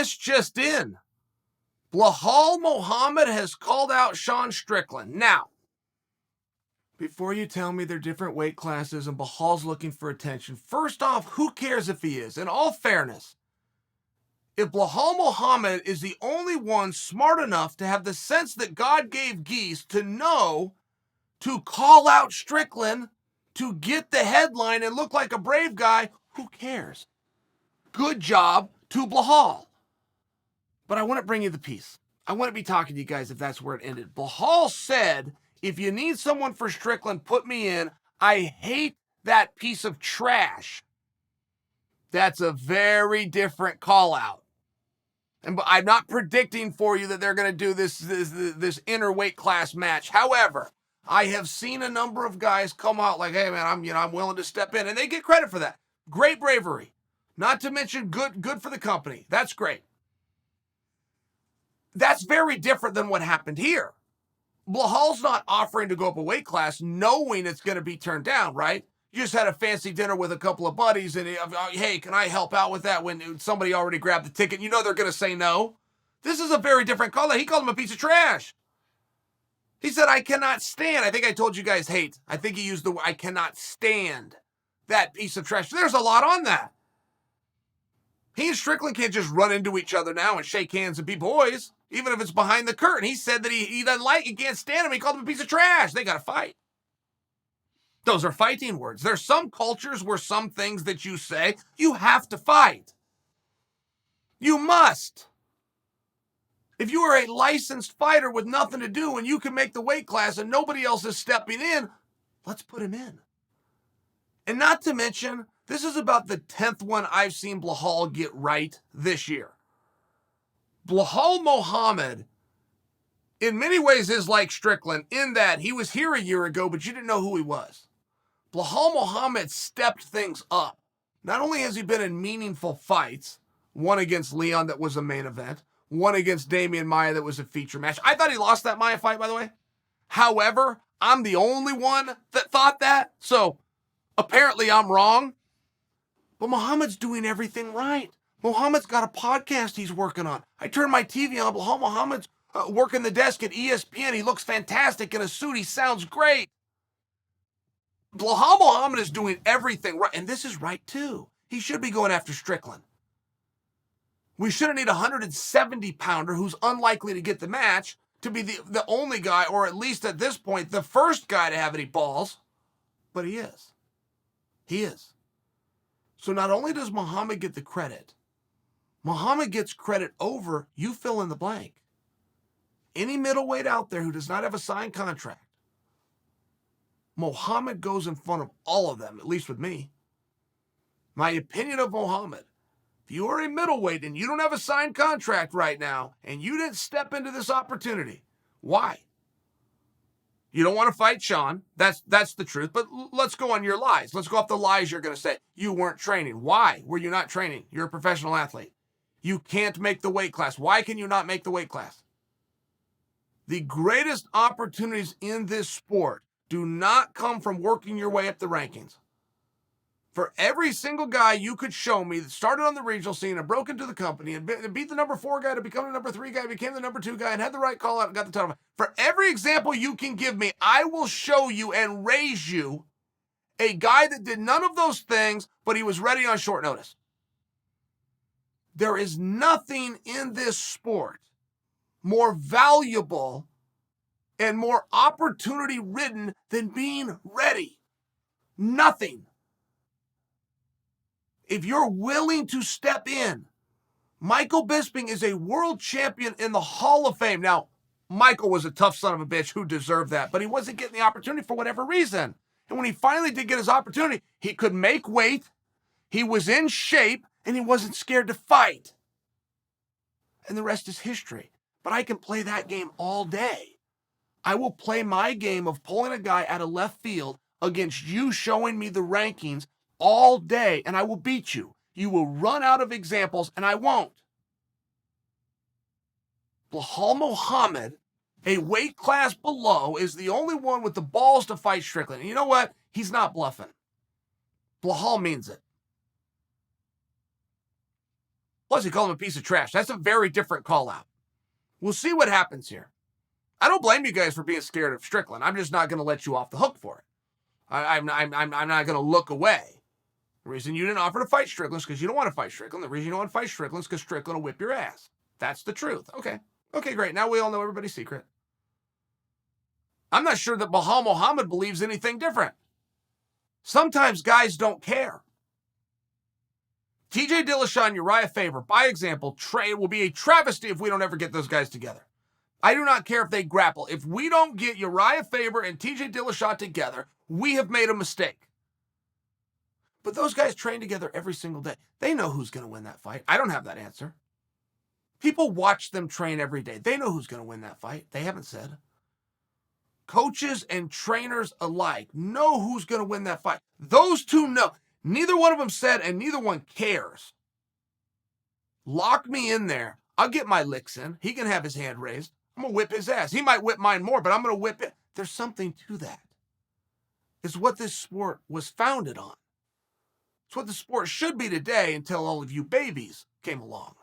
This just in. Belal Muhammad has called out Sean Strickland. Now, before you tell me they're different weight classes and Belal's looking for attention, first off, who cares if he is? In all fairness, if Belal Muhammad is the only one smart enough to have the sense that God gave geese to know to call out Strickland to get the headline and look like a brave guy, who cares? Good job to Belal. But I want to bring you the piece. I want to be talking to you guys if that's where it ended. Belal said, if you need someone for Strickland, put me in. I hate that piece of trash. That's a very different call out. And I'm not predicting for you that they're going to do this inner weight class match. However, I have seen a number of guys come out like, hey man, I'm willing to step in, and they get credit for that. Great bravery. Not to mention good for the company. That's great. That's very different than what happened here. Belal's not offering to go up a weight class knowing it's going to be turned down, right? You just had a fancy dinner with a couple of buddies and, hey, can I help out with that when somebody already grabbed the ticket? You know they're going to say no. This is a very different call. He called him a piece of trash. He said, I cannot stand. I think I told you guys hate. I think he used the word, I cannot stand that piece of trash. There's a lot on that. He and Strickland can't just run into each other now and shake hands and be boys, even if it's behind the curtain. He said that he doesn't like it, can't stand him. He called him a piece of trash. They got to fight. Those are fighting words. There's some cultures where some things that you say, you have to fight. You must. If you are a licensed fighter with nothing to do and you can make the weight class and nobody else is stepping in, let's put him in. And not to mention, this is about the 10th one I've seen Belal get right this year. Belal Muhammad, in many ways, is like Strickland in that he was here a year ago, but you didn't know who he was. Belal Muhammad stepped things up. Not only has he been in meaningful fights, one against Leon that was a main event, one against Damian Maia that was a feature match. I thought he lost that Maia fight, by the way. However, I'm the only one that thought that, so apparently I'm wrong. But Muhammad's doing everything right. Muhammad's got a podcast he's working on. I turned my TV on. Belal Muhammad's working the desk at ESPN. He looks fantastic in a suit. He sounds great. Belal Muhammad is doing everything right. And this is right, too. He should be going after Strickland. We shouldn't need a 170-pounder who's unlikely to get the match to be the only guy, or at least at this point, the first guy to have any balls. But he is. He is. So not only does Muhammad get the credit, Muhammad gets credit over, you fill in the blank. Any middleweight out there who does not have a signed contract, Muhammad goes in front of all of them, at least with me. My opinion of Muhammad, if you are a middleweight and you don't have a signed contract right now, and you didn't step into this opportunity, why? You don't want to fight Sean. That's the truth. But let's go on your lies. Let's go off the lies you're going to say. You weren't training. Why were you not training? You're a professional athlete. You can't make the weight class. Why can you not make the weight class? The greatest opportunities in this sport do not come from working your way up the rankings. For every single guy you could show me that started on the regional scene and broke into the company and beat the number 4 guy to become the number 3 guy, became the number 2 guy and had the right call out and got the title. For every example you can give me, I will show you and raise you a guy that did none of those things, but he was ready on short notice. There is nothing in this sport more valuable and more opportunity-ridden than being ready. Nothing. If you're willing to step in, Michael Bisping is a world champion in the Hall of Fame. Now, Michael was a tough son of a bitch who deserved that, but he wasn't getting the opportunity for whatever reason. And when he finally did get his opportunity, he could make weight, he was in shape, and he wasn't scared to fight. And the rest is history. But I can play that game all day. I will play my game of pulling a guy out of left field against you showing me the rankings all day, and I will beat you. You will run out of examples, and I won't. Belal Muhammad, a weight class below, is the only one with the balls to fight Strickland. And you know what? He's not bluffing. Belal means it. Plus, he called him a piece of trash. That's a very different call out. We'll see what happens here. I don't blame you guys for being scared of Strickland. I'm just not going to let you off the hook for it. I'm not going to look away. The reason you didn't offer to fight Strickland is because you don't want to fight Strickland. The reason you don't want to fight Strickland is because Strickland will whip your ass. That's the truth. Okay. Okay, great. Now we all know everybody's secret. I'm not sure that Belal Muhammad believes anything different. Sometimes guys don't care. TJ Dillashaw and Uriah Faber, by example, it will be a travesty if we don't ever get those guys together. I do not care if they grapple. If we don't get Uriah Faber and TJ Dillashaw together, we have made a mistake. But those guys train together every single day. They know who's going to win that fight. I don't have that answer. People watch them train every day. They know who's going to win that fight. They haven't said. Coaches and trainers alike know who's going to win that fight. Those two know. Neither one of them said, and neither one cares. Lock me in there. I'll get my licks in. He can have his hand raised. I'm going to whip his ass. He might whip mine more, but I'm going to whip it. There's something to that. It's what this sport was founded on. It's what the sport should be today until all of you babies came along.